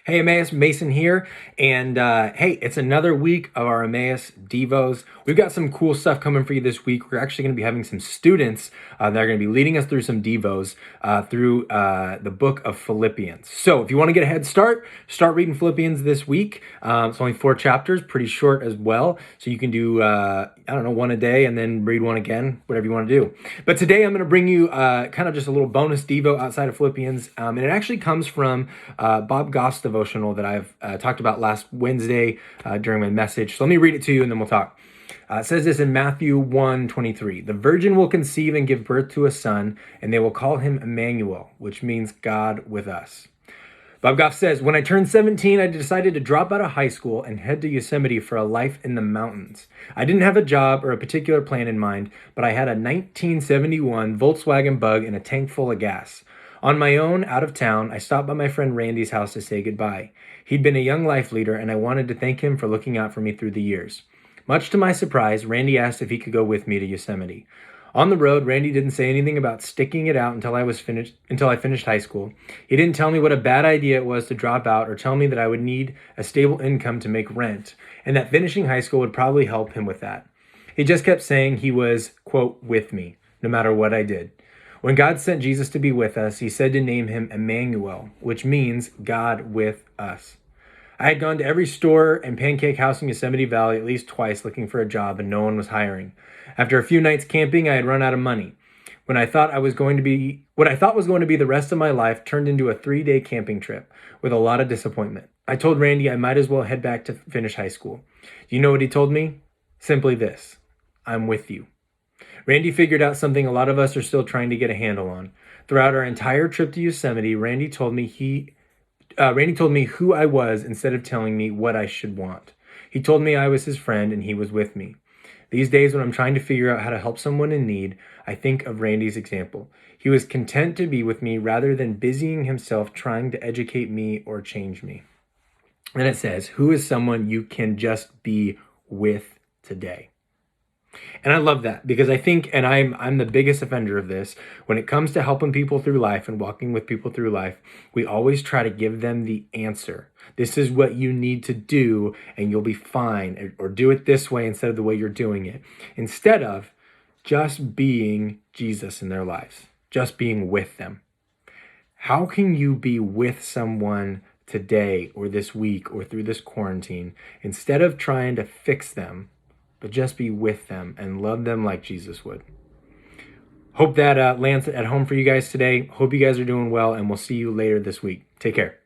Hey, Emmaus, Mason here. And hey, it's another week of our Emmaus Devos. We've got some cool stuff coming for you this week. We're actually going to be having some students that are going to be leading us through some Devos through the book of Philippians. So if you want to get a head start reading Philippians this week. It's only 4 chapters, pretty short as well. So you can do, one a day and then read one again, whatever you want to do. But today I'm going to bring you kind of just a little bonus Devo outside of Philippians. And it actually comes from Bob Goff's devotional that I've talked about last Wednesday during my message. So let me read it to you and then we'll talk. It says this in Matthew 1:23. The virgin will conceive and give birth to a son, and they will call him Emmanuel, which means God with us. Bob Goff says, when I turned 17, I decided to drop out of high school and head to Yosemite for a life in the mountains. I didn't have a job or a particular plan in mind, but I had a 1971 Volkswagen Bug and a tank full of gas. On my own, out of town, I stopped by my friend Randy's house to say goodbye. He'd been a young life leader, and I wanted to thank him for looking out for me through the years. Much to my surprise, Randy asked if he could go with me to Yosemite. On the road, Randy didn't say anything about sticking it out until I finished high school. He didn't tell me what a bad idea it was to drop out or tell me that I would need a stable income to make rent, and that finishing high school would probably help him with that. He just kept saying he was, quote, with me, no matter what I did. When God sent Jesus to be with us, he said to name him Emmanuel, which means God with us. I had gone to every store and pancake house in Yosemite Valley at least twice looking for a job, and no one was hiring. After a few nights camping, I had run out of money. What I thought was going to be the rest of my life turned into a 3-day camping trip with a lot of disappointment. I told Randy I might as well head back to finish high school. Do you know what he told me? Simply this: I'm with you. Randy figured out something a lot of us are still trying to get a handle on. Throughout our entire trip to Yosemite, Randy told me who I was instead of telling me what I should want. He told me I was his friend and he was with me. These days, when I'm trying to figure out how to help someone in need, I think of Randy's example. He was content to be with me rather than busying himself trying to educate me or change me. And it says, who is someone you can just be with today? And I love that because I think, and I'm the biggest offender of this, when it comes to helping people through life and walking with people through life, we always try to give them the answer. This is what you need to do and you'll be fine, or do it this way instead of the way you're doing it. Instead of just being Jesus in their lives, just being with them. How can you be with someone today or this week or through this quarantine instead of trying to fix them, but just be with them and love them like Jesus would? Hope that lands at home for you guys today. Hope you guys are doing well, and we'll see you later this week. Take care.